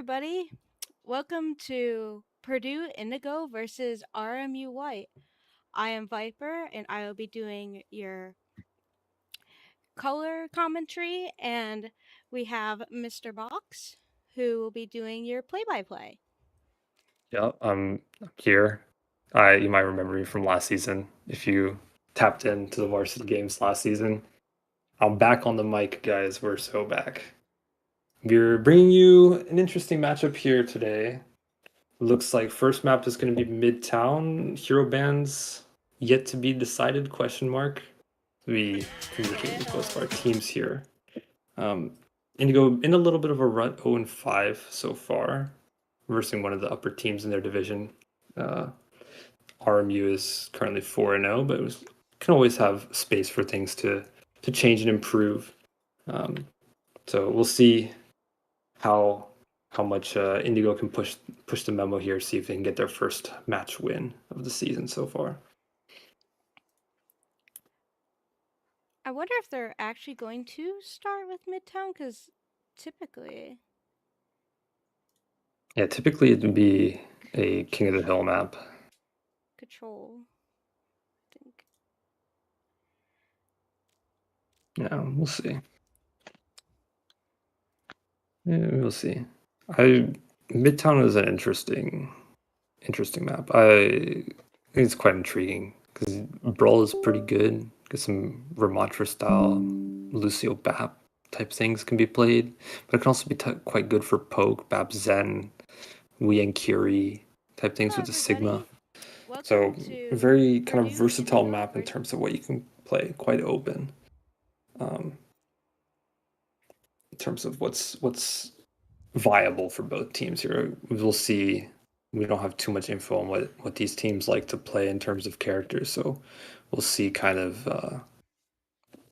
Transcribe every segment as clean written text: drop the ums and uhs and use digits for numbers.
everybody. Welcome to Purdue Indigo versus RMU White. I am Viper, and I will be doing your color commentary, and we have Mr. Box, who will be doing your play-by-play. Yeah, I'm here. You might remember me from last season if you tapped into the varsity games last season. I'm back on the mic, guys. We're so back. We're bringing you an interesting matchup here today. Looks like first map is going to be Midtown. Hero bands yet to be decided? Question mark. We communicate with both of our teams here. Um, Indigo in a little bit of a rut, 0-5 so far, versus one of the upper teams in their division. RMU is currently 4-0, but can always have space for things to change and improve. So we'll see how much Indigo can push the memo here, see if they can get their first match win of the season so far. I wonder if they're actually going to start with Midtown, because typically... Yeah, typically it would be a King of the Hill map. Control, I think. Yeah, we'll see. Yeah, we'll see. Midtown is an interesting map. I think it's quite intriguing because Brawl is pretty good. Get some Ramatra style, Lucio Bap type things can be played, but it can also be quite good for Poke, Bap Zen, Wei and Kiri type things Hello, with the everybody. Sigma. Welcome So to very kind of Purdue versatile Indigo map in versus... terms of what you can play. Quite open. In terms of what's viable for both teams here. We'll see. We don't have too much info on what these teams like to play in terms of characters, so we'll see kind of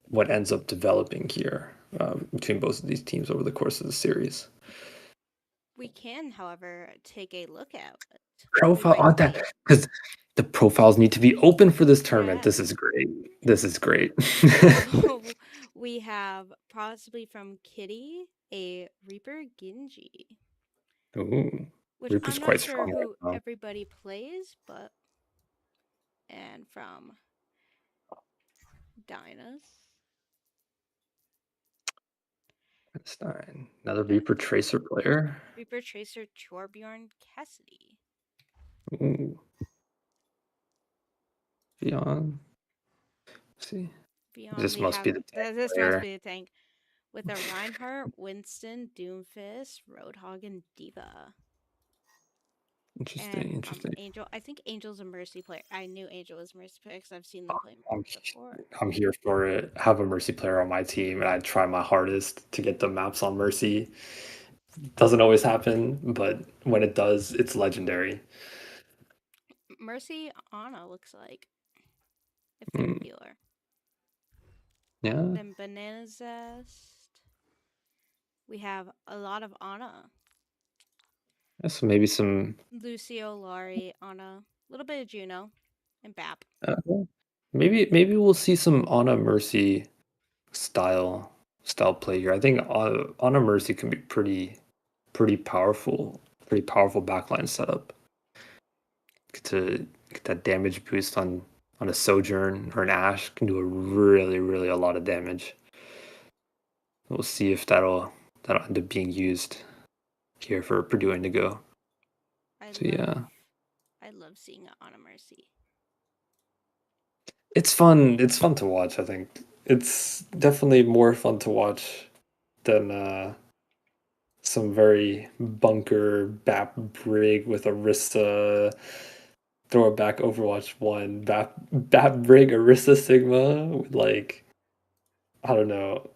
what ends up developing here between both of these teams over the course of the series. We can, however, take a look at Profile on that play-by-play. because the profiles need to be open for this tournament. This is Yes. great. This is great. So we have possibly from Kitty a Reaper Genji, Ooh, which Reaper's I'm not quite sure strong right who now. everybody plays, but and from Dynas. Einstein, another And Reaper Tracer player. Reaper Tracer Torbjorn Cassidy. Ooh, Beyond. See, Beyond this we must have be the tank this must player. be a tank with a Reinhardt, Winston, Doomfist, Roadhog, and Diva. Interesting, And from interesting. Angel, I think Angel's a Mercy player. I knew Angel was a Mercy player because I've seen them play I'm before. I'm here for it. I have a Mercy player on my team, and I try my hardest to get the maps on Mercy. Doesn't always happen, but when it does, it's legendary. Mercy Anna looks like if they're Mm, a healer. yeah, Then Banana Zest. We have a lot of Anna. so maybe some. Lucio, Laurie, Anna. A little bit of Juno. And Bap. Uh, maybe we'll see some Ana Mercy style play here. I think Ana Mercy can be pretty powerful, backline setup. To get that damage boost on a Sojourn or an Ash can do a really a lot of damage. We'll see if that'll end up being used here for Purdue Indigo. I So love yeah, I love seeing Anna Mercy. it's fun. It's fun to watch. I think it's definitely more fun to watch than some very bunker Bap Brig with Orisa. Throw it back Overwatch 1. Bap Brig Orisa Sigma with like I don't know,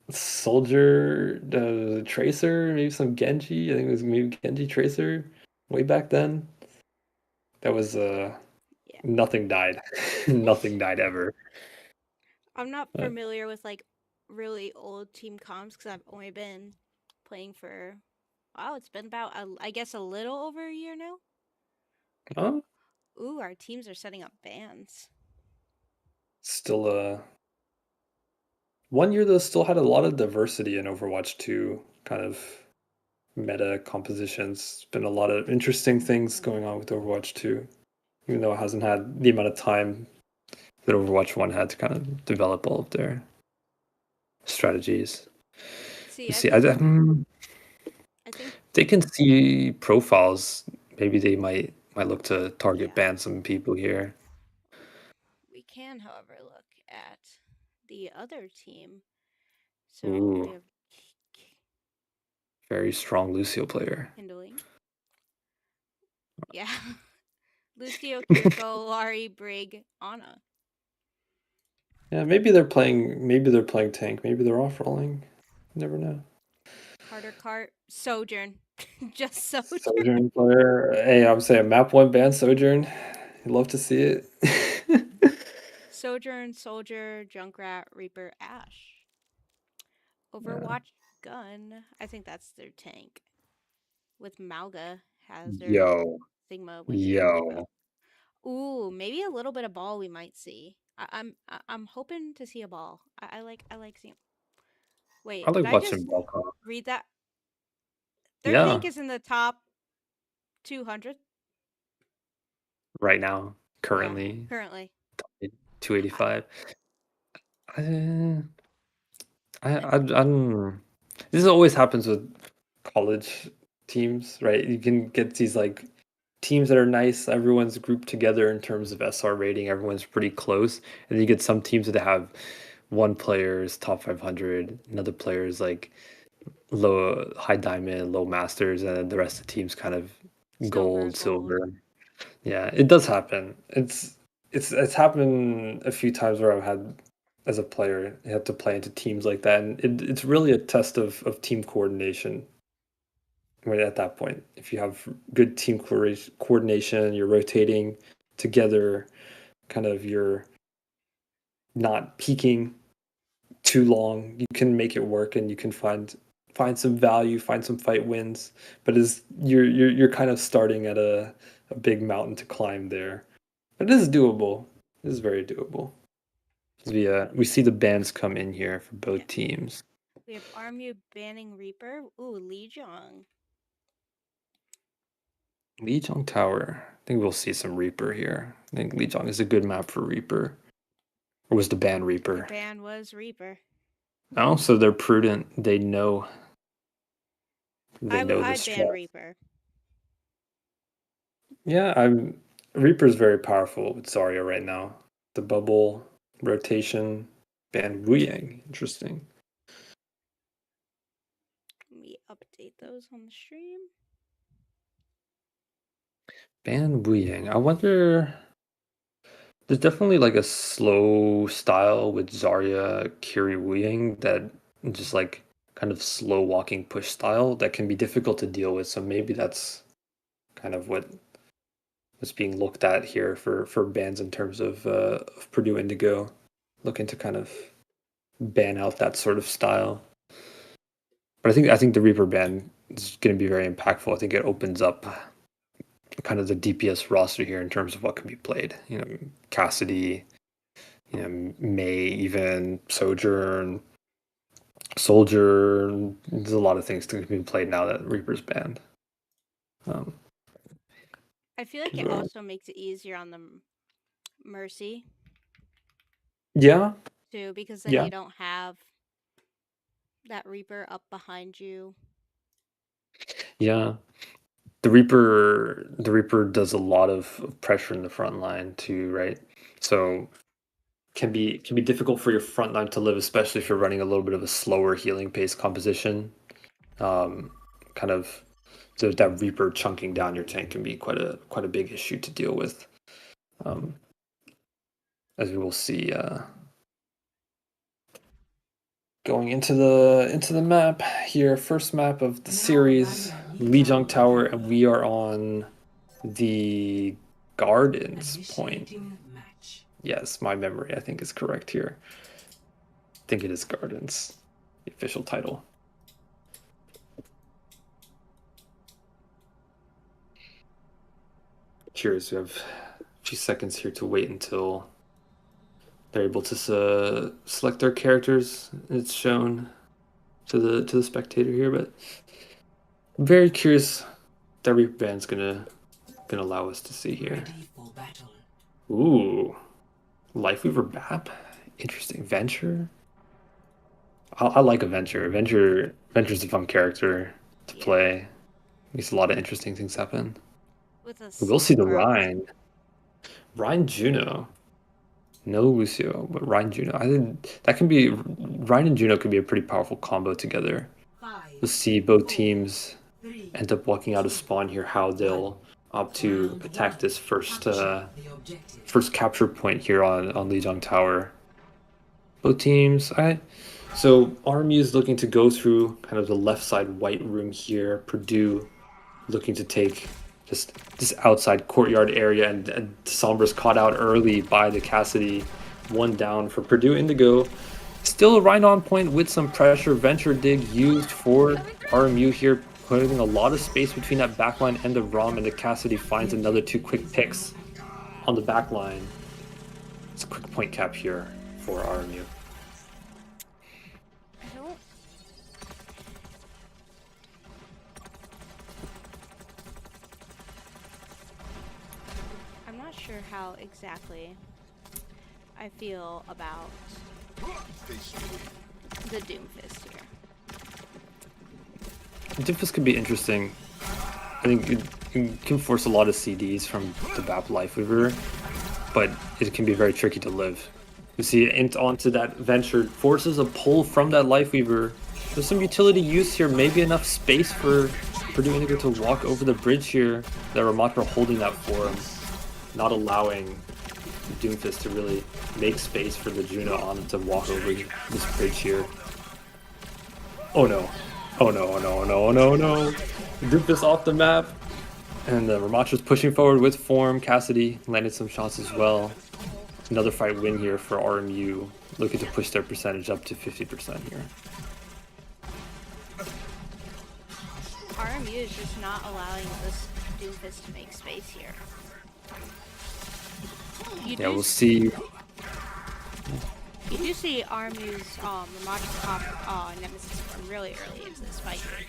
Soldier, Tracer, maybe some Genji. I think it was maybe Genji Tracer way back then. That was Yeah. nothing died. Nothing died ever. I'm not Uh, familiar with like really old team comps because I've only been playing for wow, it's been about I guess a little over a year now. oh, Ooh, our teams are setting up bans. still one year though still had a lot of diversity in Overwatch 2 kind of meta compositions. Been a lot of interesting things going on with Overwatch 2, even though it hasn't had the amount of time that Overwatch 1 had to kind of develop all of their strategies. See, You I see, think I think they can see profiles. Maybe they might look to target yeah. ban some people here. We can, however, look at the other team. So we Ooh, have very strong Lucio player. Kindling. Yeah. Lucio, Kiriko, Lari, Brig, Anna. Yeah, maybe they're playing. Maybe they're playing tank. Maybe they're off rolling. Never know. Harder Cart, Sojourn. Just Sojourn. Sojourn player. Hey, I would say a map one ban Sojourn. You'd love to see it. Sojourn, Soldier, Junkrat, Reaper, Ash. Yeah. Overwatch Gun. I think that's their tank. With Mauga, Hazard, Yo, Sigma, Winston, and Evo. yo. Ooh, maybe a little bit of ball we might see. I'm hoping to see a ball. I like seeing. I Wait, did like I just watching Volcom. read that? Their Yeah, tank is in the top 200. right now, Yeah, currently, currently. I, 285. I, I'm. This always happens with college teams, right? You can get these like teams that are nice. Everyone's grouped together in terms of SR rating. Everyone's pretty close, and then you get some teams that have one player is top 500, another player is like low high diamond, low masters, and then the rest of the team's kind of silver, gold, gold. silver. Yeah, it does happen. It's happened a few times where I've had as a player, you have to play into teams like that, and it's really a test of team coordination. Right at that point, if you have good team coordination, you're rotating together, kind of you're not peaking too long, you can make it work and you can find some value, find some fight wins. But is you're kind of starting at a big mountain to climb there. But it is doable. It is very doable. We see the bans come in here for Yeah. both teams. We have Armu banning Reaper. Ooh, Lee Jong. Lijiang Tower. I think we'll see some Reaper here. I think Lijiang is a good map for Reaper. Or was the ban The Reaper? ban was Reaper. Oh, so they're prudent. They know the I'd ban strat. Reaper. Yeah, I'm Reaper's very powerful with Zarya right now. The bubble rotation, ban Wu Yang. Interesting. Let me update those on the stream. Ban Wu Yang. I wonder. There's definitely like a slow style with Zarya, Kiri Wu Yang that just like kind of slow walking push style that can be difficult to deal with. So maybe that's kind of what's being looked at here for bans in terms of Purdue Indigo, looking to kind of ban out that sort of style. But I think the Reaper ban is going to be very impactful. I think it opens up kind of the DPS roster here in terms of what can be played. You know, Cassidy, you know, May, even Sojourn, Soldier. There's a lot of things to be played now that Reaper's banned. Um, I feel like it also makes it easier on the Mercy yeah, too, because then yeah, you don't have that Reaper up behind you. yeah. The Reaper does a lot of pressure in the front line too, right? So can be difficult for your front line to live, especially if you're running a little bit of a slower healing pace composition. Um, kind of that Reaper chunking down your tank can be quite a big issue to deal with. Um, as we will see going into the map here, first map of the series, Lijiang Tower, and we are on the Gardens point. Yes, my memory I think is correct here. I think it is Gardens, the official title. Cheers. We have a few seconds here to wait until they're able to select their characters. It's shown to the spectator here, but very curious that Reaper Band's gonna allow us to see here. Ooh, Lifeweaver Bap, interesting. Venture. I like a Venture. Venture's a fun character to play. Makes a lot of interesting things happen. With a We'll see the growth. Ryan Juno. No Lucio, but Ryan Juno. I think that can be Ryan and Juno could be a pretty powerful combo together. We'll see both teams end up walking out of spawn here. How they'll opt to attack this first capture point here on Lijiang Tower. Both teams. So RMU is looking to go through kind of the left side white room here. Purdue looking to take just this outside courtyard area, and Sombra's caught out early by the Cassidy. One down for Purdue Indigo. Still right on point with some pressure. Venture dig used for RMU here, putting a lot of space between that backline and the ROM, and the Cassidy finds another 2 quick picks on the backline. It's a quick point cap here for RMU. I'm not sure how exactly I feel about the Doomfist here. Doomfist could be interesting. I think it can force a lot of CDs from the BAP Lifeweaver, but it can be very tricky to live. You see Int onto that Venture, forces a pull from that Lifeweaver. There's some utility use here, maybe enough space for Purdue Indigo to walk over the bridge here. That Ramatra holding that for him, not allowing Doomfist to really make space for the Juno on to walk over this bridge here. Oh no. Oh no, no, no, no, no. Doomfist off the map. And the Ramatra's pushing forward with form. Cassidy landed some shots as well. Another fight win here for RMU, looking to push their percentage up to 50% here. RMU is just not allowing this Doomfist to make space here. We'll see. You do see RMU's Ramatra pop Nemesis from really early into this fight here,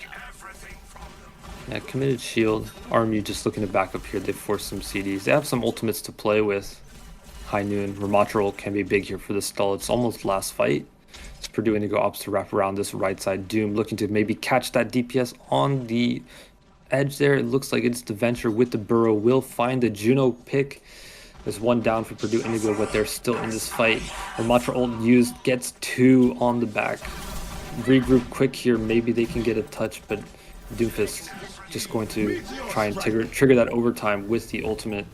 though. Yeah, committed shield. RMU just looking to back up here. They force some CDs. They have some ultimates to play with. High noon. Ramatra can be big here for the stall. It's almost last fight. It's Purdue Indigo opts to wrap around this right side. Doom looking to maybe catch that DPS on the edge there. It looks like it's the Venture with the Burrow. Will find the Juno pick. There's one down for Purdue Indigo, but they're still in this fight. Ramatra ult used, gets 2 on the back. Regroup quick here, maybe they can get a touch, but Doomfist just going to try and trigger that overtime with the ultimate.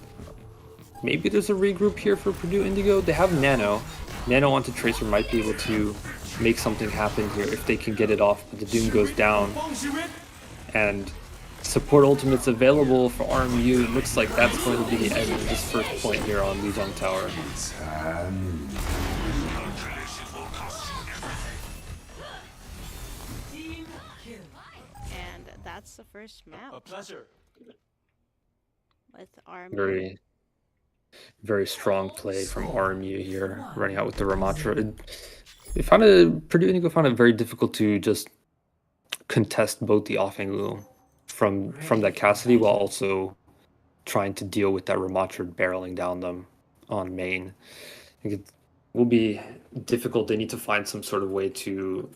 Maybe there's a regroup here for Purdue Indigo. They have Nano. Nano onto Tracer might be able to make something happen here if they can get it off, but the Doom goes down. And support ultimates available for RMU. It looks like that's going to be the end of this first point here on Lijiang Tower. And that's the first map. A pleasure. With RMU. Very strong play from RMU here, running out with the Ramatra. Purdue Indigo found it very difficult to just contest both the off angle from that Cassidy while also trying to deal with that Ramatra barreling down them on main. I think it will be difficult. They need to find some sort of way to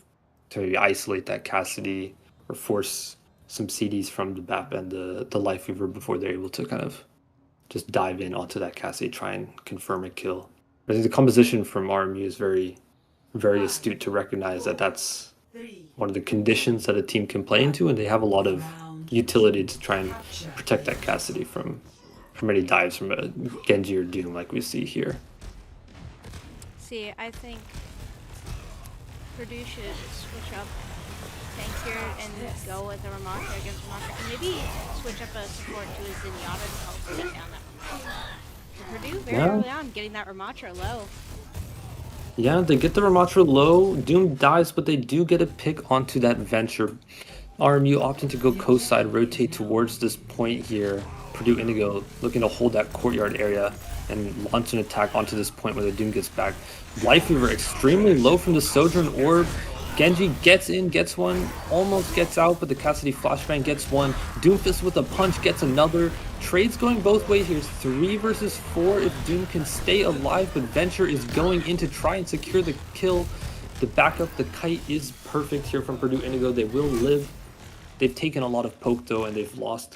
isolate that Cassidy or force some CDs from the BAP and the Lifeweaver before they're able to kind of just dive in onto that Cassidy, try and confirm a kill. I think the composition from RMU is very, very astute to recognize that that's one of the conditions that a team can play into, and they have a lot of utility to try and protect that Cassidy from any dives from a Genji or Doom like we see here. See, I think Purdue should switch up tank here and go with a Ramatra against Ramatra, and maybe switch up a support to a Zenyatta to help take down that Ramatra. Purdue very early on getting that Ramatra low. Yeah, they get the Ramatra low. Doom dies, but they do get a pick onto that Venture. RMU opting to go coast side, rotate towards this point here. Purdue Indigo looking to hold that courtyard area and launch an attack onto this point where the Doom gets back. Lifeweaver extremely low from the Sojourn Orb. Genji gets in, gets one, almost gets out, but the Cassidy flashbang gets one. Doomfist with a punch gets another. Trade's going both ways here. 3 versus 4 if Doom can stay alive, but Venture is going in to try and secure the kill. The backup, the kite is perfect here from Purdue Indigo. They will live. They've taken a lot of poke though, and they've lost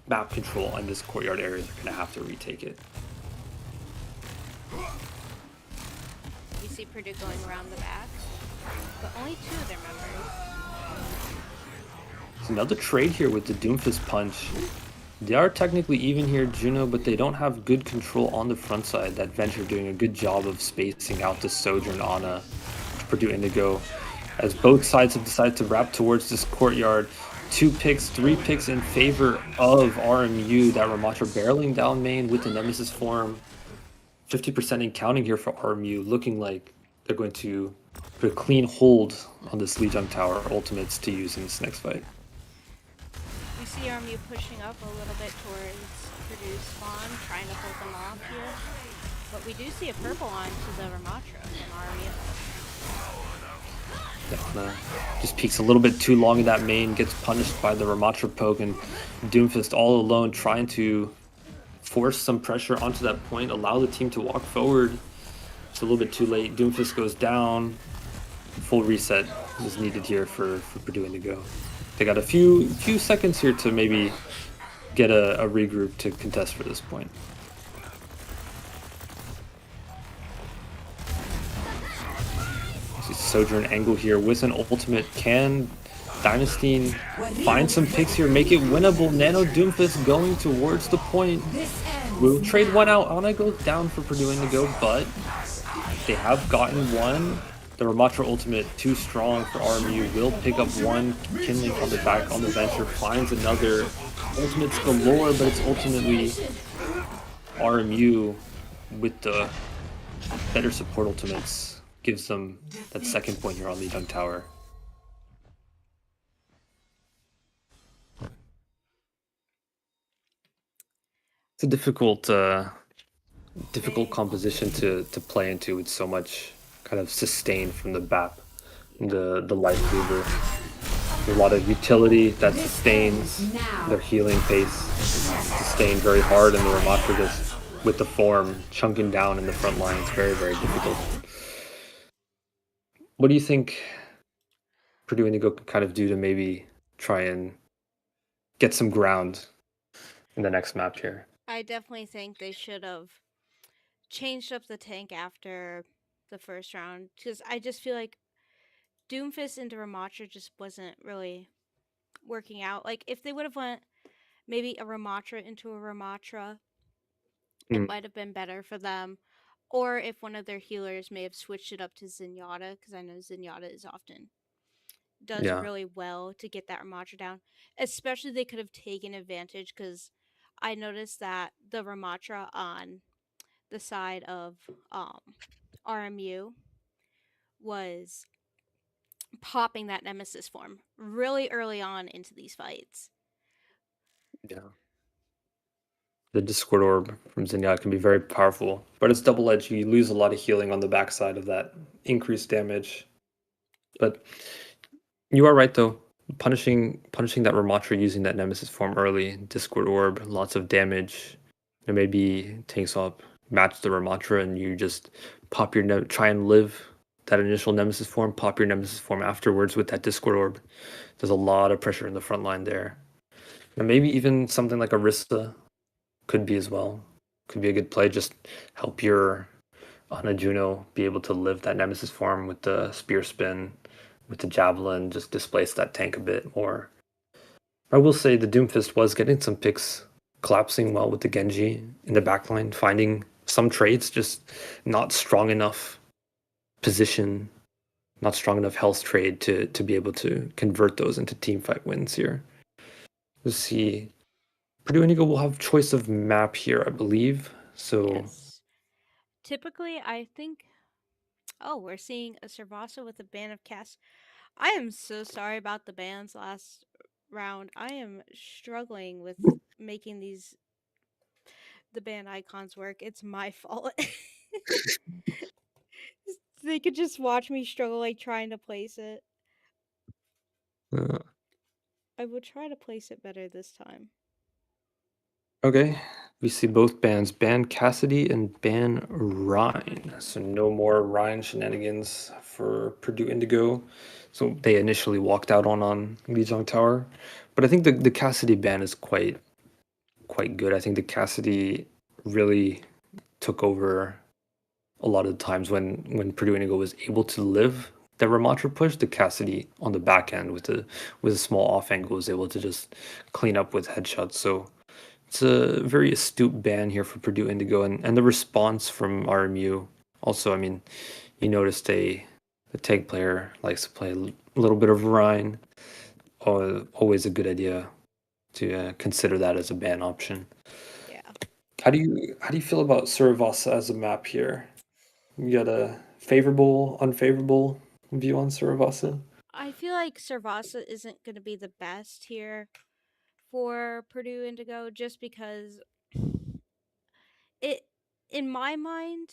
map control on this courtyard area. They're going to have to retake it. You see Purdue going around the back, but only 2 of their members. There's another trade here with the Doomfist punch. They are technically even here, Juno, but they don't have good control on the front side. That Venture doing a good job of spacing out the Sojourn Ana to Purdue Indigo. As both sides have decided to wrap towards this courtyard. 2 picks, 3 picks in favor of RMU. That Ramatra barreling down main with the Nemesis form. 50% in counting here for RMU, looking like they're going to put a clean hold on this Lijiang Tower ultimates to use in this next fight. We see RMU pushing up a little bit towards Purdue's spawn, trying to hold them off here. But we do see a purple on to the Ramatra from RMU. Just peeks a little bit too long in that main, gets punished by the Ramatra poke, and Doomfist all alone trying to force some pressure onto that point, allow the team to walk forward. It's a little bit too late. Doomfist goes down. Full reset is needed here for Purdue Indigo. They got a few seconds here to maybe get a regroup to contest for this point. Sojourn angle here with an ultimate. Can Dynasty find some picks here, make it winnable? Nano Doomfist going towards the point. We'll trade one out. Ana goes down for Purdue Indigo, but they have gotten one. The Ramatra ultimate too strong for RMU. Will pick up one. Kinlink on the back on the Venture finds another. Ultimates galore, but it's ultimately RMU with the better support ultimates. Gives them that second point here on the Lijiang Tower. It's a difficult composition to play into with so much kind of sustain from the BAP, the Life Weaver. A lot of utility that sustains their healing pace, sustained very hard, and the Ramatra just with the form chunking down in the front line. It's very, very difficult. What do you think Purdue Indigo could kind of do to maybe try and get some ground in the next map here? I definitely think they should have changed up the tank after the first round, because I just feel like Doomfist into Ramatra just wasn't really working out. Like, if they would have went maybe a Ramatra into a Ramatra, it might have been better for them. Or if one of their healers may have switched it up to Zenyatta, because I know Zenyatta is often does really well to get that Ramatra down. Especially they could have taken advantage, because I noticed that the Ramatra on the side of RMU was popping that Nemesis form really early on into these fights. Yeah. The Discord Orb from Zenyatta can be very powerful, but it's double-edged. You lose a lot of healing on the backside of that increased damage. But you are right, though. Punishing that Ramatra using that Nemesis form early, Discord Orb, lots of damage. And maybe takes up, match the Ramatra, and you just pop your try and live that initial Nemesis form, pop your Nemesis form afterwards with that Discord Orb. There's a lot of pressure in the front line there. And maybe even something like Arista could be as well. Could be a good play. Just help your Ana Juno be able to live that Nemesis form with the spear spin, with the javelin, just displace that tank a bit more. I will say the Doomfist was getting some picks, collapsing well with the Genji in the backline, finding some trades, just not strong enough position, not strong enough health trade to be able to convert those into teamfight wins here. Let's see. Purdue Indigo will have choice of map here, I believe. So yes. Typically, I think. Oh, we're seeing a Servasa with a band of cast. I am so sorry about the bans last round. I am struggling with making the band icons work. It's my fault. They could just watch me struggle like trying to place it. Uh, I will try to place it better this time. okay, we see both bans ban Cassidy and ban Ryan. So no more Ryan shenanigans for Purdue Indigo. So they initially walked out on Lijiang Tower, but I think the Cassidy ban is quite good. I think the Cassidy really took over a lot of the times when Purdue Indigo was able to live the Ramatra push. The Cassidy on the back end with a small off angle was able to just clean up with headshots. So it's a very astute ban here for Purdue Indigo, and the response from RMU. Also, I mean, you noticed the tank player likes to play a little bit of Rhine. Always a good idea to consider that as a ban option. Yeah. How do you feel about Suravasa as a map here? You got a favorable, unfavorable view on Suravasa? I feel like Servasa isn't going to be the best here for Purdue Indigo just because it, in my mind,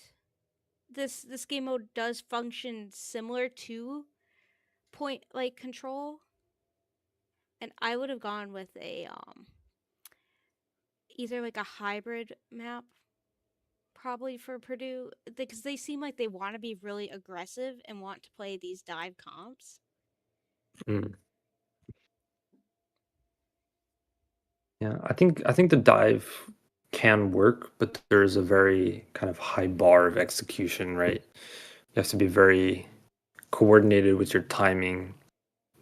this game mode does function similar to point like control, and I would have gone with a either like a hybrid map probably for Purdue because they seem like they want to be really aggressive and want to play these dive comps. Mm. Yeah, I think the dive can work, but there's a very kind of high bar of execution, right? You have to be very coordinated with your timing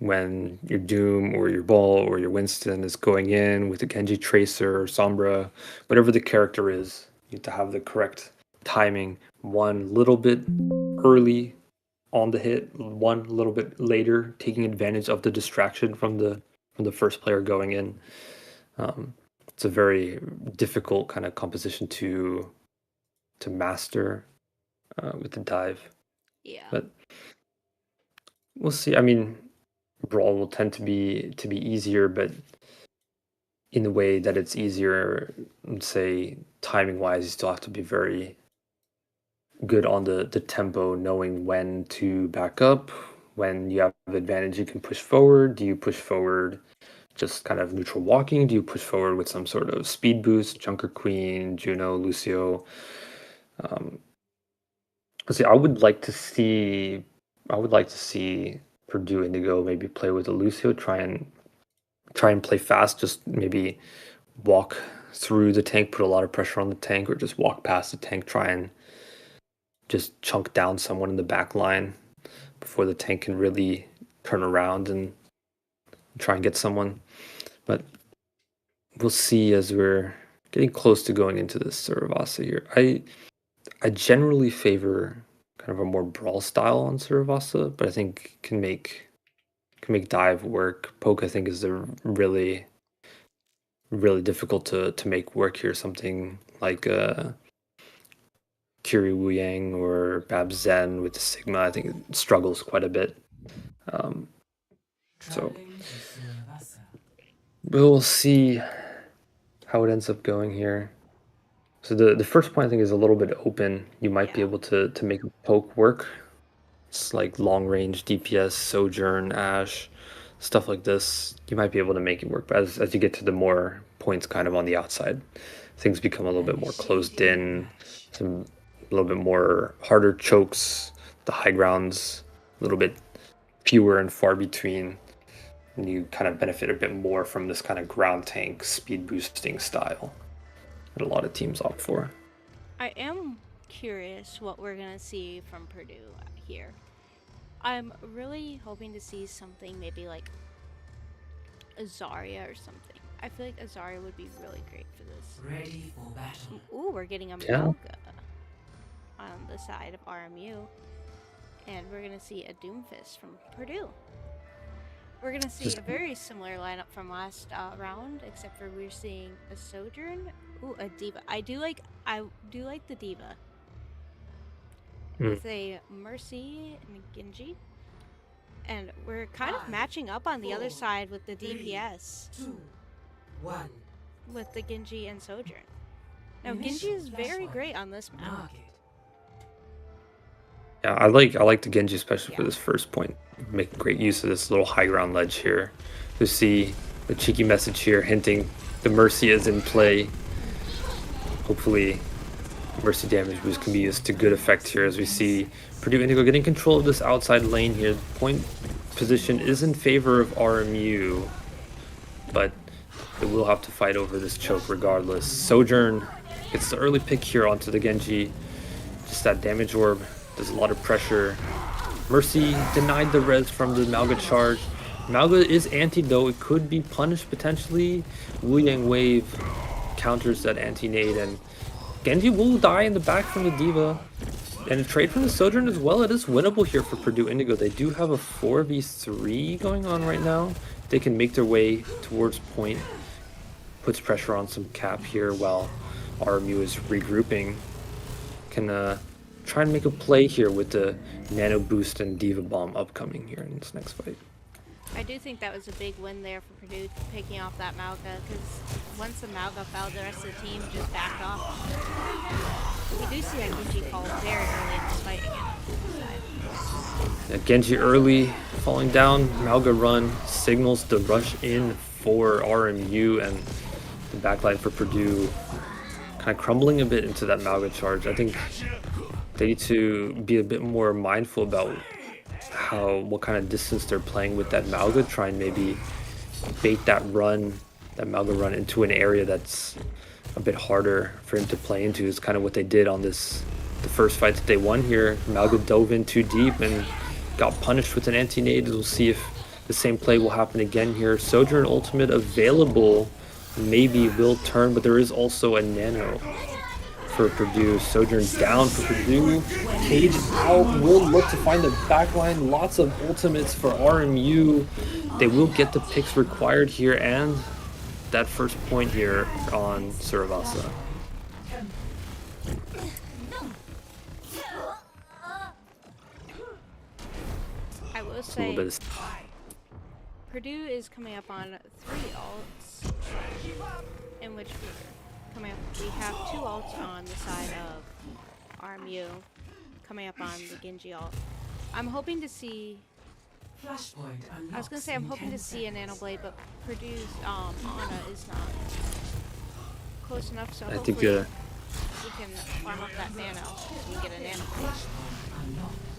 when your Doom or your Ball or your Winston is going in with a Genji Tracer or Sombra, whatever the character is, you have to have the correct timing. One little bit early on the hit, one little bit later, taking advantage of the distraction from the first player going in. Um, it's a very difficult kind of composition to master with the dive, Yeah. but we'll see. I mean, Brawl will tend to be easier, but in the way that it's easier, let's say timing wise, you still have to be very good on the tempo, knowing when to back up. When you have advantage, you can push forward. Do you push forward just kind of neutral walking? Do you push forward with some sort of speed boost? Junker Queen, Juno, Lucio. Um, let's see. I would like to see Purdue Indigo maybe play with a Lucio. Try and play fast. Just maybe walk through the tank, put a lot of pressure on the tank, or just walk past the tank. Try and just chunk down someone in the back line before the tank can really turn around and try and get someone. But we'll see as we're getting close to going into this Suravasa here. I generally favor kind of a more brawl style on Suravasa, but I think can make dive work. Poke I think is a really difficult to make work here. Something like Kiri Wu Yang or Bab Zen with the Sigma, I think it struggles quite a bit. Um, so we'll see how it ends up going here. So the first point I think is a little bit open. You might be Yeah. able to make a poke work. It's like long range DPS, Sojourn, Ash, stuff like this. You might be able to make it work. But as you get to the more points kind of on the outside, things become a little bit more closed in, some a little bit more harder chokes, the high grounds, a little bit fewer and far between. And you kind of benefit a bit more from this kind of ground tank speed boosting style that a lot of teams opt for. I am curious what we're going to see from Purdue here. I'm really hoping to see something maybe like a Zarya or something. I feel like a Zarya would be really great for this. Ready for battle. Ooh, we're getting a Yeah. Melga on the side of RMU. And we're going to see a Doomfist from Purdue. We're going to see a very similar lineup from last round, except for we're seeing a Sojourn. Ooh, a Diva. I do like the Diva. With a Mercy and a Genji. And we're kind of matching up on the other side with the DPS. 2, 1. With the Genji and Sojourn. Now, Genji is very great on this map. Market. Yeah, I like the Genji especially for this first point. Making great use of this little high ground ledge here. You see the cheeky message here hinting the Mercy is in play. Hopefully Mercy damage boost can be used to good effect here as we see Purdue Indigo getting control of this outside lane here. Point position is in favor of RMU, but they will have to fight over this choke regardless. Sojourn gets the early pick here onto the Genji. Just that damage orb does a lot of pressure. Mercy denied the res from the Malga charge. Malga is anti though, it could be punished potentially. Wu Yang wave counters that anti-nade and Genji will die in the back from the Diva. And a trade from the Sojourn as well. It is winnable here for Purdue Indigo. They do have a 4v3 going on right now. They can make their way towards point. Puts pressure on some cap here while RMU is regrouping. Can try and make a play here with the Nano Boost and Diva Bomb upcoming here in this next fight. I do think that was a big win there for Purdue, picking off that Malga, because once the Malga fell, the rest of the team just backed off. We do see that Genji fall very early in this fight again. Yeah, Genji early falling down, Malga run signals the rush in for RMU, and the backline for Purdue kind of crumbling a bit into that Malga charge. I think they need to be a bit more mindful about what kind of distance they're playing with that Malga, try and maybe bait that Malga run into an area that's a bit harder for him to play into. Is kind of what they did on the first fight that they won here. Malga dove in too deep and got punished with an anti-nade. We'll see if the same play will happen again here. Sojourn ultimate available, maybe will turn, but there is also a nano for Purdue. Sojourn down for Purdue. Cage out. Will look to find the backline. Lots of ultimates for RMU. They will get the picks required here and that first point here on Suravasa. I will say, Purdue is coming up on 3 ults, in which we have 2 ults on the side of RMU, coming up on the Genji ult. I'm hoping to see, I was gonna say I'm hoping to see a Nano Blade, but Purdue's Ana is not close enough, so hopefully we can farm up that Nano and get a Nano Blade.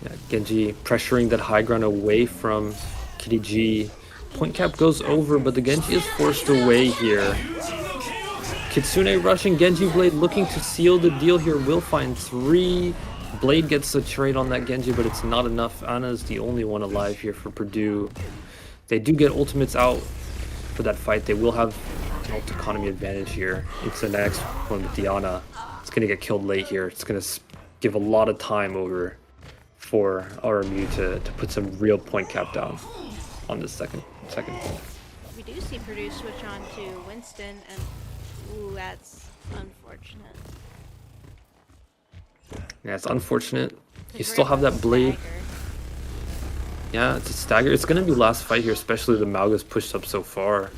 Yeah, Genji pressuring that high ground away from Kitty G. Point cap goes over, but the Genji is forced away here. Kitsune rushing Genji Blade, looking to seal the deal here. Will find 3. Blade gets the trade on that Genji, but it's not enough. Ana is the only one alive here for Purdue. They do get ultimates out for that fight. They will have an ult economy advantage here. It's the next one with Diana. It's going to get killed late here. It's going to give a lot of time over for RMU to put some real point cap down on this second point. We do see Purdue switch on to Winston, and ooh, that's unfortunate. Yeah, it's unfortunate. You still have that blade. Yeah, it's a stagger. It's going to be last fight here, especially the Malga's pushed up so far.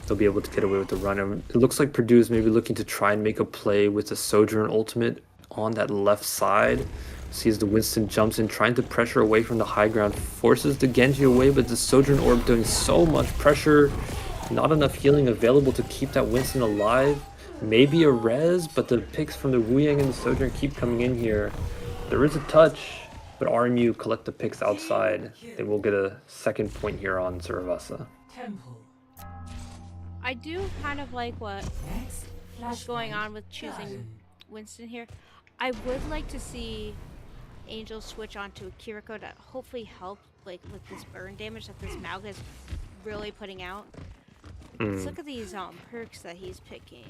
They'll be able to get away with the run. And it looks like Purdue is maybe looking to try and make a play with the Sojourn ultimate on that left side. Sees the Winston jumps in, trying to pressure away from the high ground. Forces the Genji away, but the Sojourn orb doing so much pressure. Not enough healing available to keep that Winston alive. Maybe a res, but the picks from the Wu Yang and the Sojourn keep coming in here. There is a touch, but RMU collect the picks outside. They will get a second point here on Suravasa. I do kind of like what's going on with choosing Winston here. I would like to see Angel switch onto a Kiriko to hopefully help with this burn damage that this Malga is really putting out. Let's look at these perks that he's picking.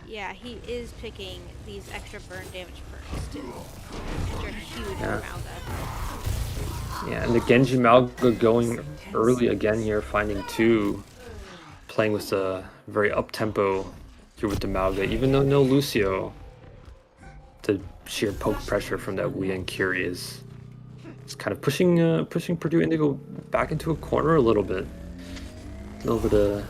Yeah, he is picking these extra burn damage perks too, which are huge for Malga. Yeah, and the Genji Malga going early again here, finding 2, playing with a very up-tempo here with the Malga, even though no Lucio. The sheer poke pressure from that Wu Yang Curie is kind of pushing Purdue Indigo back into a corner a little bit. A little bit of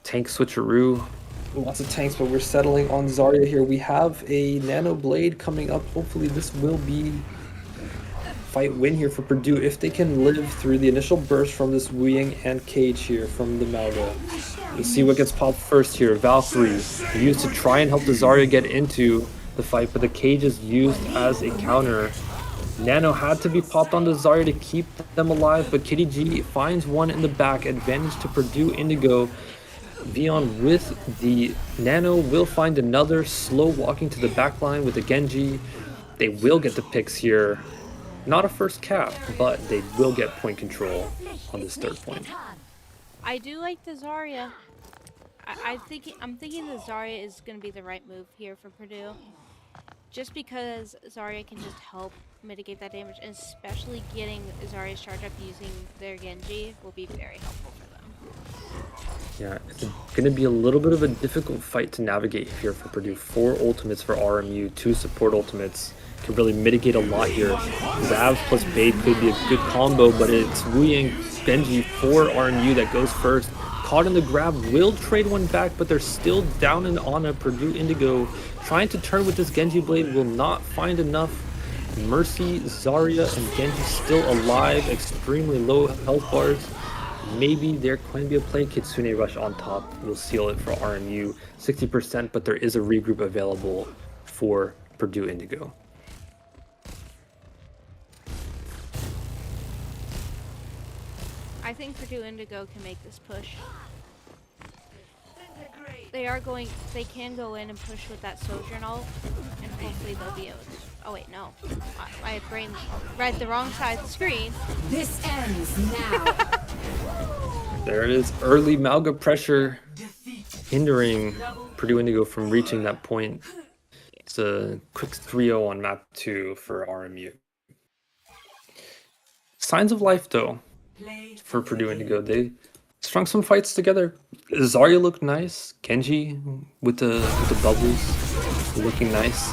tank switcheroo Lots of tanks, but we're settling on Zarya here. We have a Nano Blade coming up. Hopefully this will be fight win here for Purdue if they can live through the initial burst from this Wu Ying and Cage here from the Malga. We'll see what gets popped first here. Valkyrie used to try and help the Zarya get into the fight, but the Cage is used as a counter. Nano had to be popped on the Zarya to keep them alive, but Kitty G finds one in the back. Advantage to Purdue Indigo. Vion with the Nano will find another, slow walking to the back line with the Genji. They will get the picks here. Not a first cap, but they will get point control on this third point. I do like the Zarya. I'm thinking the Zarya is going to be the right move here for Purdue. Just because Zarya can just help mitigate that damage, and especially getting Zarya's charge up using their Genji will be very helpful for them. Yeah, it's going to be a little bit of a difficult fight to navigate here for Purdue. 4 ultimates for RMU, 2 support ultimates. Can really mitigate a lot here. Zavs plus Bait could be a good combo, but it's Wu Ying Genji for RMU that goes first. Caught in the grab, will trade one back, but they're still down and on a Purdue Indigo. Trying to turn with this Genji Blade, will not find enough. Mercy, Zarya, and Genji still alive, extremely low health bars. Maybe there can be a play. Kitsune Rush on top will seal it for RMU. 60%, but there is a regroup available for Purdue Indigo. I think Purdue Indigo can make this push. They can go in and push with that Sojourn ult, and hopefully they'll be able to. Oh wait, no. I read the wrong side of the screen. This ends now. There it is. Early Malga pressure hindering Purdue Indigo from reaching that point. It's a quick 3-0 on map 2 for RMU. Signs of life though for Purdue Indigo. They strung some fights together. Zarya looked nice. Genji with the bubbles looking nice.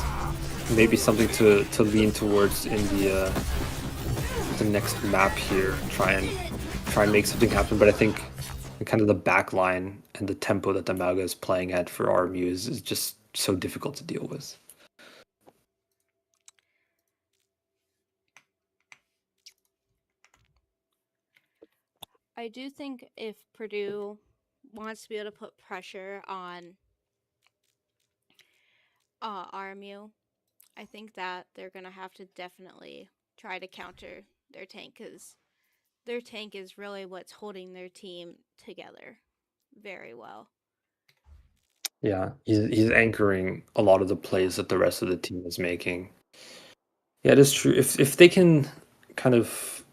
Maybe something to lean towards in the next map here. Try and make something happen. But I think kind of the back line and the tempo that the Malga is playing at for RMU is just so difficult to deal with. I do think if Purdue wants to be able to put pressure on RMU, I think that they're going to have to definitely try to counter their tank, because their tank is really what's holding their team together very well. Yeah, he's anchoring a lot of the plays that the rest of the team is making. Yeah, it is true. If they can kind of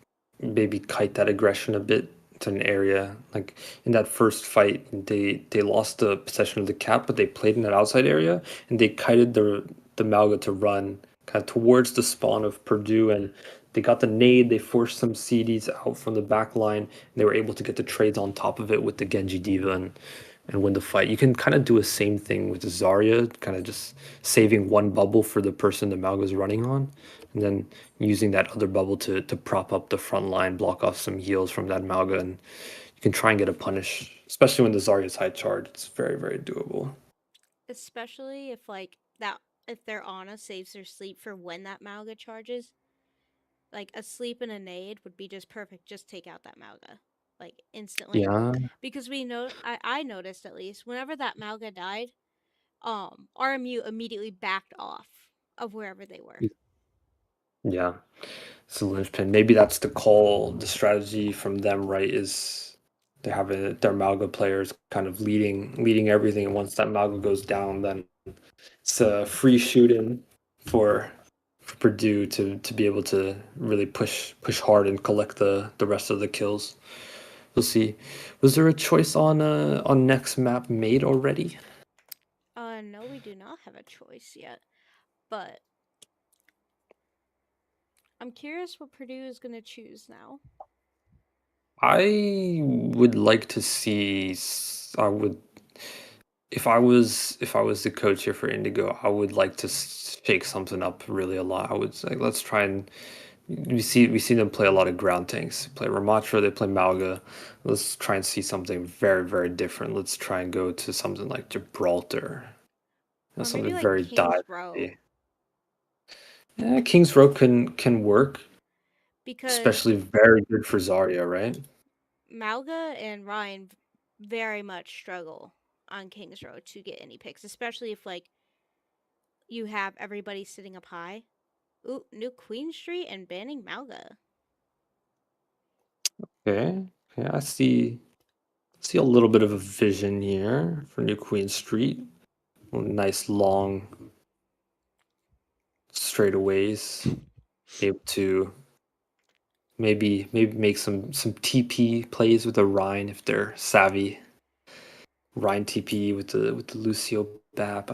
maybe kite that aggression a bit to an area, like in that first fight, they lost the possession of the cap, but they played in that outside area, and they kited the Malga to run kind of towards the spawn of Purdue, and they got the nade. They forced some CDs out from the back line, and they were able to get the trades on top of it with the Genji Diva and win the fight. You can kind of do a same thing with Zarya, kind of just saving one bubble for the person the Malga is running on, and then using that other bubble to prop up the front line, block off some heals from that Malga, and you can try and get a punish, especially when the Zarya is high charge. It's very, very doable. Especially if their Ana saves their sleep for when that Malga charges. Like a sleep and a nade would be just perfect. Just take out that Malga, like instantly. Yeah. Because I noticed at least whenever that Malga died, RMU immediately backed off of wherever they were. Yeah, it's a linchpin. Maybe that's the strategy from them, right? Is they have their Malga players kind of leading everything, and once that Malga goes down, then it's a free shooting for Purdue to be able to really push hard and collect the rest of the kills. We'll see. Was there a choice on next map made already? No, we do not have a choice yet, but I'm curious what Purdue is going to choose now. I would like to see. If I was the coach here for Indigo, I would like to shake something up really a lot. I would say let's try and we see them play a lot of ground tanks. Play Ramattra, they play Malga. Let's try and see something very, very different. Let's try and go to something like Gibraltar. Or maybe Something like very King's Row. divey. Yeah, King's Row can work, Because especially very good for Zarya, right? Malga and Ryan very much struggle on King's Row to get any picks, especially if like you have everybody sitting up high. Ooh, new Queen Street and banning Malga. Okay. Yeah, I see a little bit of a vision here for New Queen Street. Nice long straightaways. Able to maybe make some TP plays with the Rhine if they're savvy. Rhine TP with the Lucio Bap.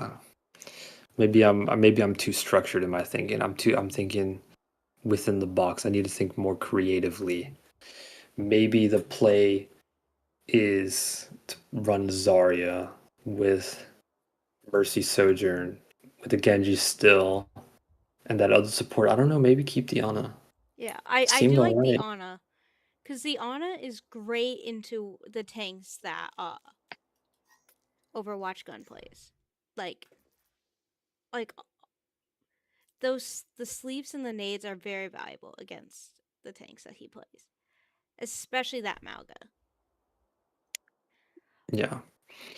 Maybe I'm too structured in my thinking. I'm thinking within the box. I need to think more creatively. Maybe the play is to run Zarya with Mercy Sojourn with the Genji still and that other support. I don't know, maybe keep the Ana. Yeah, I Seemed do like the alright. Ana. Because the Ana is great into the tanks that Overwatch gun plays. Like like those the sleeves and the nades are very valuable against the tanks that he plays. Especially that Malga. Yeah.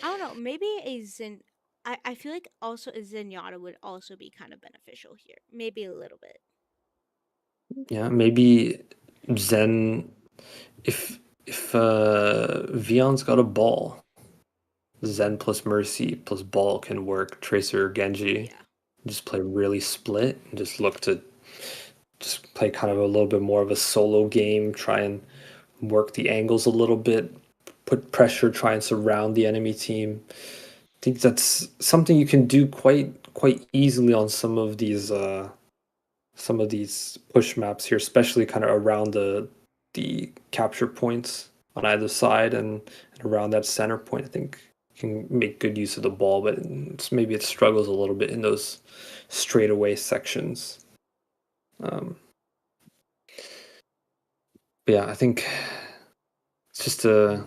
I don't know, maybe a Zen I feel like also a Zenyatta would also be kind of beneficial here. Maybe a little bit. Yeah, maybe Zen if Vion's got a ball, Zen plus Mercy plus ball can work. Tracer Genji. Yeah. Just play really split and just look to just play kind of a little bit more of a solo game, try and work the angles a little bit, put pressure, try and surround the enemy team. I think that's something you can do quite easily on some of these push maps here, especially kind of around the capture points on either side and around that center point. I think you can make good use of the ball, but maybe it struggles a little bit in those straightaway sections. Um, but yeah, I think it's just a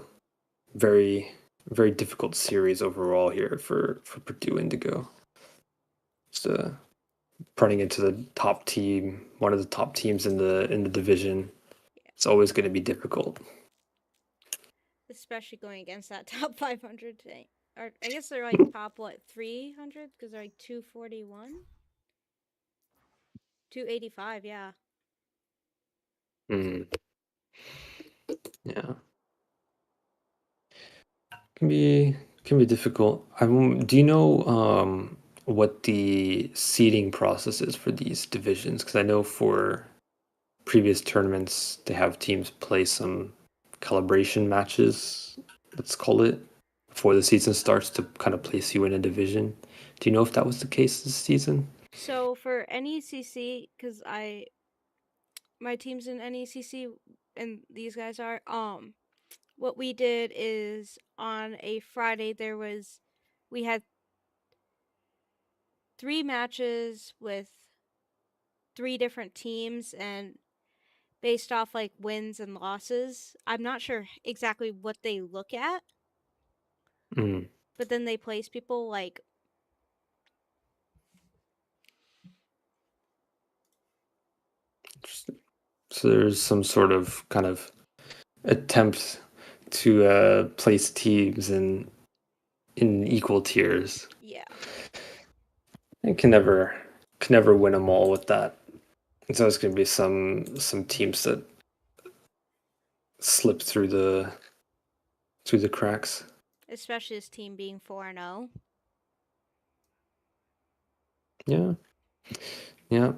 very very difficult series overall here for Purdue Indigo. Just running into the top team, one of the top teams in the division. It's always going to be difficult. Especially going against that top 500 tank. Or I guess they're like top what 300 because they're like 241, 285. Yeah. Mm, yeah, can be can be difficult. Do you know what the seeding process is for these divisions? Because I know for previous tournaments they have teams play some calibration matches, let's call it, before the season starts to kind of place you in a division. Do you know if that was the case this season? So for NECC, because my team's in NECC and these guys are what we did is on a Friday we had 3 matches with 3 different teams and based off like wins and losses. I'm not sure exactly what they look at, Mm. but then they place people like So there's some sort of kind of attempt to place teams in equal tiers. yeah, And can never win them all with that. It's always going to be some teams that slip through the cracks. especially this team being 4-0. Yeah, yeah,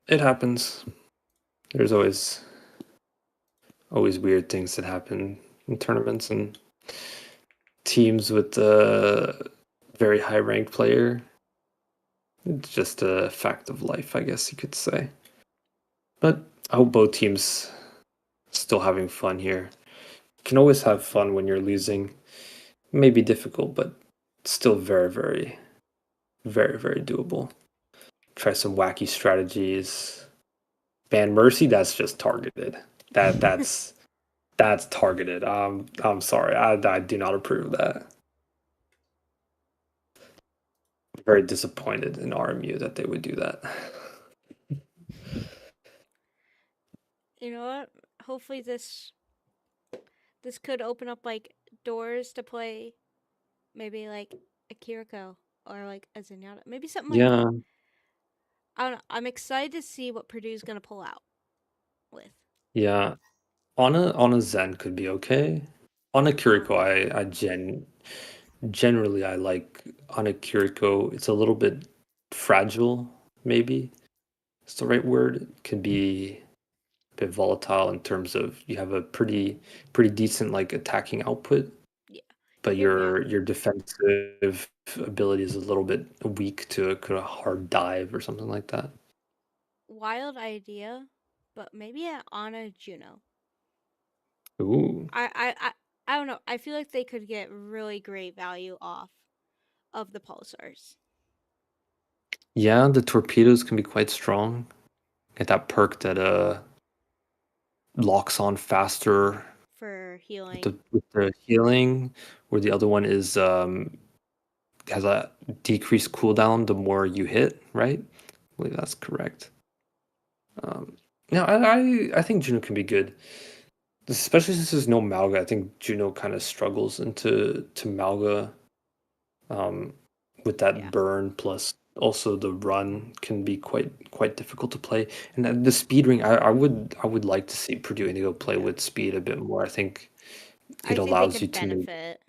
it happens. There's always weird things that happen in tournaments and teams with a very high ranked player. It's just a fact of life, I guess you could say. But I hope both teams still having fun here. You can always have fun when you're losing. It may be difficult, but still very doable. Try some wacky strategies. Ban Mercy, that's just targeted. That's targeted. I'm sorry. I do not approve of that. Very disappointed in RMU that they would do that. You know what? Hopefully this could open up like doors to play maybe like a Kiriko or like a Zenyatta. Maybe something like Yeah, that. I don't know. I'm excited to see what Purdue's gonna pull out with. yeah. On a Zen could be okay. On a Kiriko, I generally I like on a Kiriko. It's a little bit fragile, maybe. It's the right word. It can be a bit volatile in terms of you have a pretty decent like attacking output, Yeah. but Hear me out. your defensive ability is a little bit weak to a hard dive or something like that. Wild idea, but maybe at Ana Juno. Ooh. I don't know. I feel like they could get really great value off of the pulsars Yeah, the torpedoes can be quite strong. Get that perk that locks on faster for with healing. the healing, where the other one is has a decreased cooldown the more you hit, right? I believe that's correct. No, I think Juno can be good, especially since there's no Malga. I think Juno kind of struggles into Malga, with that Yeah. burn plus also the run can be quite difficult to play. And then the speed ring, I would like to see Purdue Indigo play with speed a bit more. I think I it think they allows you could to maybe, benefit.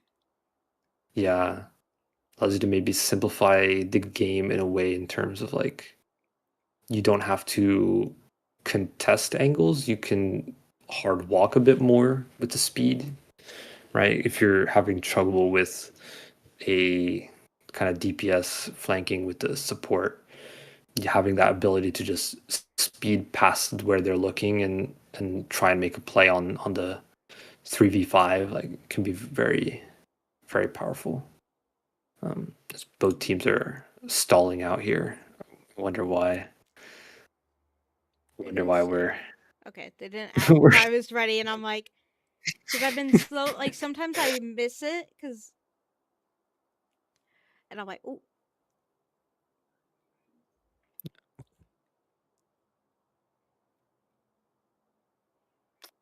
yeah, allows you to maybe simplify the game in a way in terms of like you don't have to contest angles. You can hard walk a bit more with the speed, right? If you're having trouble with a kind of DPS flanking with the support, having that ability to just speed past where they're looking and try and make a play on the 3v5 like can be very very powerful. As both teams are stalling out here. I wonder why. They Wonder didn't why say. we're Okay, they didn't ask if I was ready, and I'm like, because I've been slow. Like sometimes I miss it, and I'm like, oh,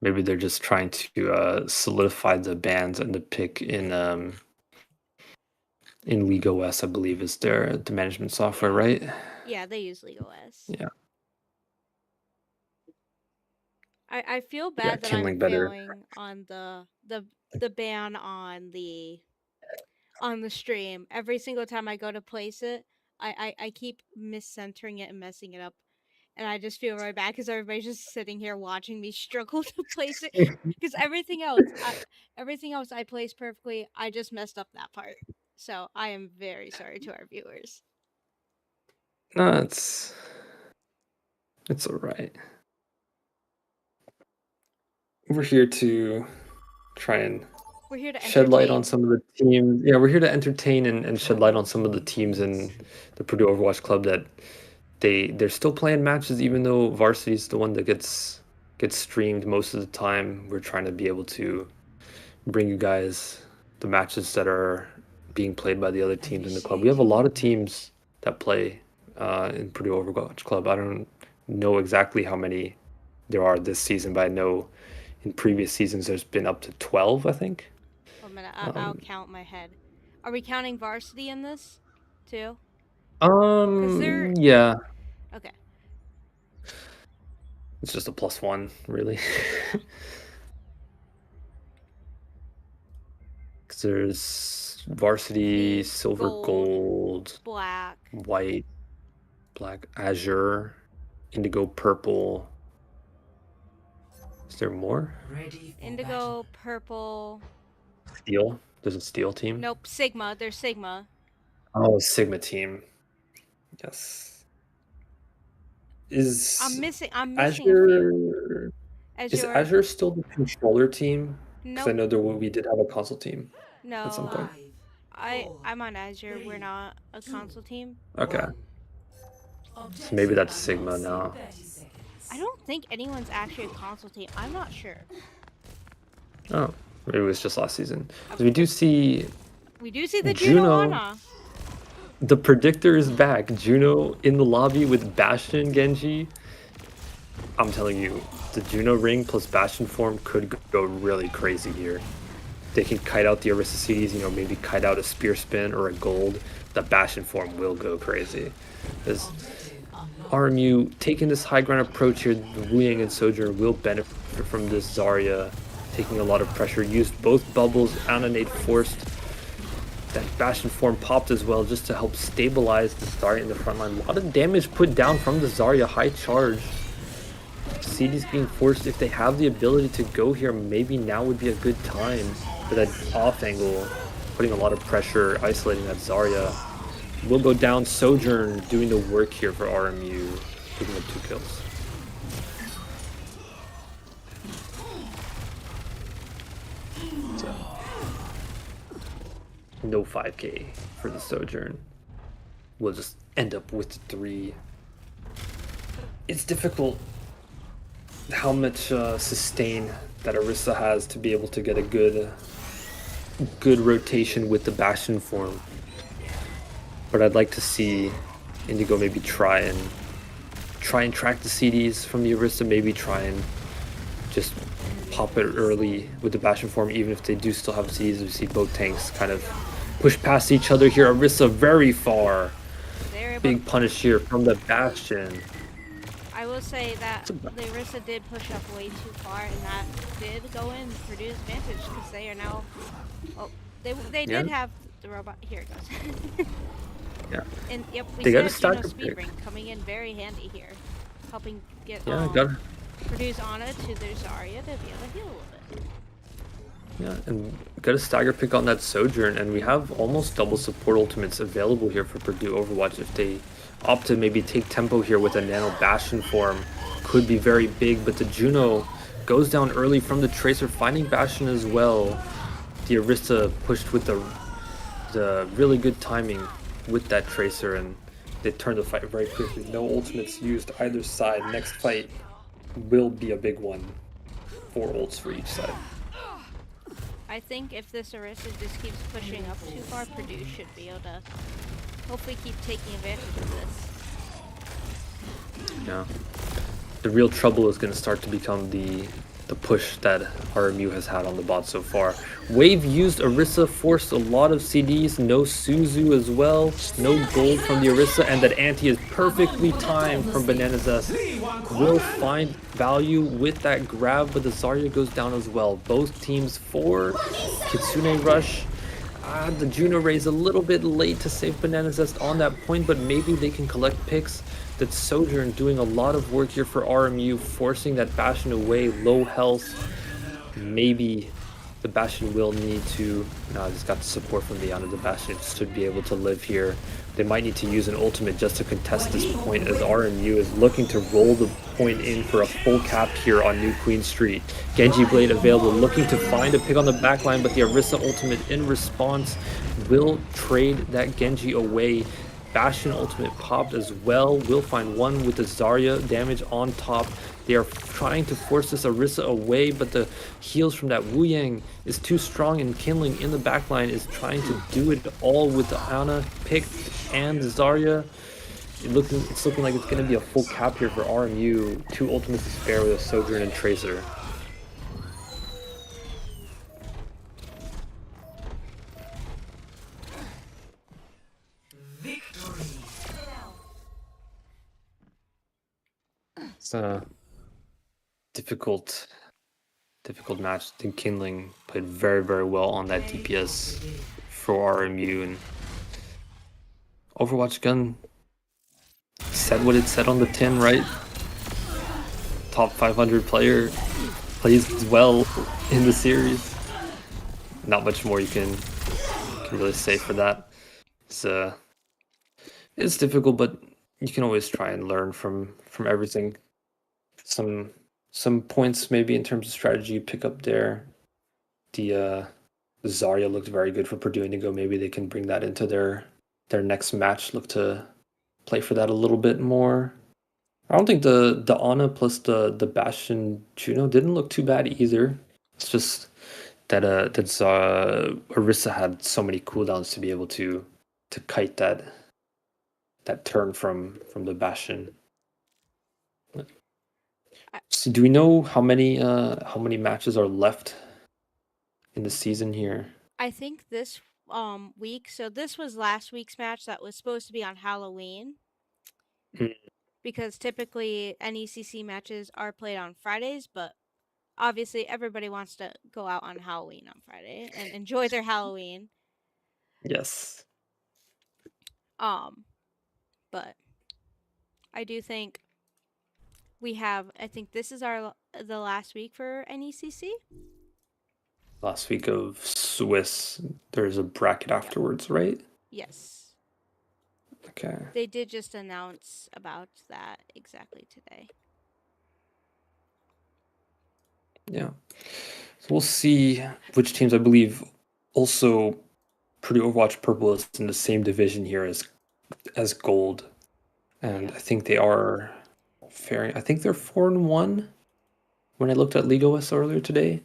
maybe they're just trying to solidify the bans and the pick in League OS, I believe is the management software, right? yeah, they use League OS. Yeah. I feel Yeah, bad that I'm kindling better. failing on the ban on the stream. Every single time I go to place it, I keep miscentering it and messing it up. And I just feel really bad because everybody's just sitting here watching me struggle to place it. Because everything else I placed perfectly. I just messed up that part. So I am very sorry to our viewers. No, it's all right. We're here to try and We're here to shed light on entertain. some of the teams. Yeah, we're here to entertain and shed light on some of the teams in the Purdue Overwatch Club that they're still playing matches even though varsity is the one that gets streamed most of the time. We're trying to be able to bring you guys the matches that are being played by the other teams in the club. We have a lot of teams that play in Purdue Overwatch Club. I don't know exactly how many there are this season, but I know in previous seasons there's been up to 12, I think. Wait a minute, I'll count my head. Are we counting varsity in this too? They're Yeah, okay. it's just a +1, really. Yeah. Because there's varsity, silver, gold, black. white, black, azure, indigo, purple. Is there more? Ready for Indigo, battle. purple. Steel. There's a steel team. Nope, Sigma. There's Sigma. Oh, Sigma team. Yes. Is I'm missing a few. Is Azure. Azure still the controller team? Because I Nope. know we did have a console team at some No. point. I'm on Azure. We're not a console team. Okay. So maybe that's Sigma now. I don't think anyone's actually a console team. I'm not sure. Oh, maybe it was just last season. 'Cause we do see We do see the Juno Juno. Ana. The predictor is back. Juno in the lobby with Bastion Genji. I'm telling you, the Juno ring plus Bastion form could go really crazy here. They can kite out the Orisa CDs, you know, maybe kite out a Spear Spin or a Gold. The Bastion form will go crazy. Because RMU taking this high ground approach here, the Wu Yang and Sojourn will benefit from this Zarya taking a lot of pressure. Used both bubbles, Anonade forced. That Bastion form popped as well just to help stabilize the Zarya in the front line. A lot of damage put down from the Zarya, high charge. CD's being forced. If they have the ability to go here, maybe now would be a good time for that off angle, putting a lot of pressure, isolating that Zarya. Will go down. Sojourn doing the work here for RMU, picking up 2 kills. So, no 5k for the Sojourn. We'll just end up with 3. It's difficult how much sustain that Orisa has to be able to get a good rotation with the Bastion form. But I'd like to see Indigo maybe try and track the CDs from the Orisa, maybe try and just pop it early with the Bastion form, even if they do still have CDs. We see both tanks kind of push past each other here. Orisa very far. Big punish here from the Bastion. I will say that the Orisa did push up way too far, and that did go in Purdue's advantage because they are now. Well, they did have the robot. Here it goes. Yeah. And yep, we They see got a that Juno stack of speed pick. ring coming in very handy here, helping get Yeah, Purdue's Ana to their Zarya to be able to heal a little bit. Yeah, and got a stagger pick on that Sojourn, and we have almost double support ultimates available here for Purdue Overwatch. If they opt to maybe take tempo here with a Nano Bastion form, could be very big, but the Juno goes down early from the Tracer, finding Bastion as well. The Orisa pushed with the really good timing with that Tracer, and they turn the fight very quickly. No ultimates used either side. Next fight will be a big one. 4 ults for each side. I think if this Orisa just keeps pushing up too far, Purdue should be able to hopefully keep taking advantage of this. Yeah. The real trouble is going to start to become the push that RMU has had on the bot so far. Wave used Orisa, forced a lot of CDs, no Suzu as well, no gold from the Orisa, and that anti is perfectly timed from Banana Zest. Will find value with that grab, but the Zarya goes down as well. Both teams for Kitsune Rush. The Juno Ray's a little bit late to save Banana Zest on that point, but maybe they can collect picks. That Sojourn doing a lot of work here for RMU, forcing that Bastion away, low health. Maybe the Bastion will need to... No, it's got the support from the Ana. The Bastion should be able to live here. They might need to use an ultimate just to contest this point, as RMU is looking to roll the point in for a full cap here on New Queen Street. Genji Blade available, looking to find a pick on the backline, but the Orisa ultimate in response will trade that Genji away. Bastion ultimate popped as well. Will find one with the Zarya damage on top. They are trying to force this Orisa away, but the heals from that Wu Yang is too strong, and Kindling in the backline is trying to do it all with the Ana picked and Zarya. It's looking like it's going to be a full cap here for RMU. 2 ultimates to spare with a Sojourn and Tracer. It's a difficult match. I think Kindling played very, very well on that DPS for RMU, and Overwatch Gun said what it said on the tin, right? Top 500 player, plays well in the series. Not much more you can really say for that. It's difficult, but you can always try and learn from everything. Some points maybe in terms of strategy you pick up there. The Zarya looked very good for Purdue Indigo. Maybe they can bring that into their next match. Look to play for that a little bit more. I don't think the Ana plus the Bastion Juno didn't look too bad either. It's just that Orisa had so many cooldowns to be able to kite that turn from the Bastion. So do we know how many matches are left in the season here? I think this week, so this was last week's match that was supposed to be on Halloween. Mm. Because typically NECC matches are played on Fridays, but obviously everybody wants to go out on Halloween on Friday and enjoy their Halloween. Yes. But I do think I think this is the last week for NECC. Last week of Swiss, there's a bracket afterwards, right? Yes. Okay. They did just announce about that exactly today. Yeah. So we'll see which teams. I believe also Purdue Overwatch Purple is in the same division here as Gold, and Yeah. I think they are faring. I think they're 4-1 when I looked at League OS earlier today.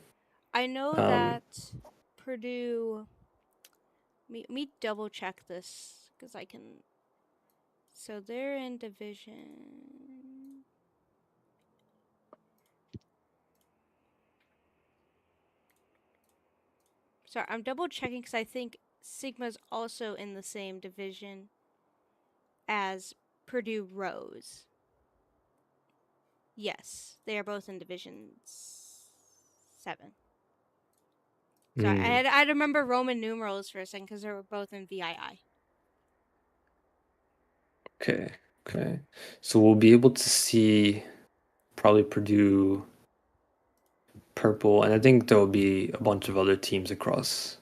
I know that Purdue. Let me double check this because I can. So they're in division. Sorry, I'm double checking because I think Sigma's also in the same division as Purdue Rose. Yes, they are both in Division 7. Sorry, I had to remember Roman numerals for a second because they were both in VII. Okay. So we'll be able to see probably Purdue Purple, and I think there'll be a bunch of other teams across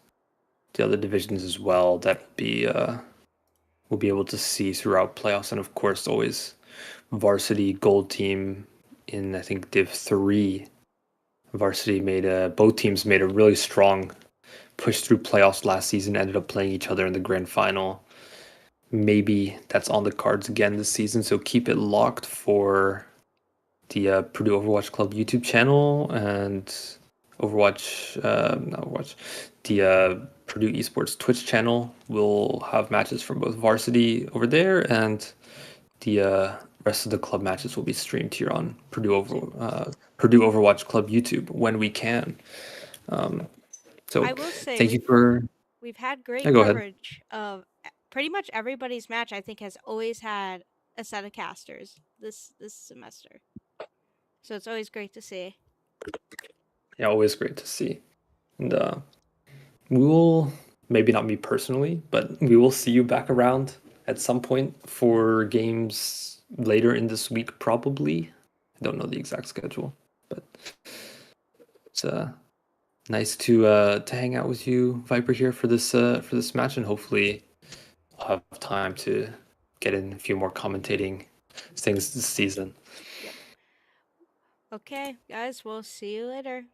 the other divisions as well that we'll be able to see throughout playoffs, and of course always varsity gold team in I think Div 3. Varsity both teams made a really strong push through playoffs last season, ended up playing each other in the grand final. Maybe that's on the cards again this season, so keep it locked for the Purdue Overwatch Club YouTube channel and the Purdue Esports Twitch channel. We'll have matches from both varsity over there, and the rest of the club matches will be streamed here on Purdue Overwatch Club YouTube when we can. So I will say thank you for. we've had great Go ahead. coverage of pretty much everybody's match. I think has always had a set of casters this semester, so it's always great to see. Yeah, always great to see. And we will, maybe not me personally, but we will see you back around at some point for games later in this week, probably. I don't know the exact schedule, but it's nice to hang out with you, Viper, here for this match, and hopefully I'll have time to get in a few more commentating things this season. Yep. Okay, guys, we'll see you later.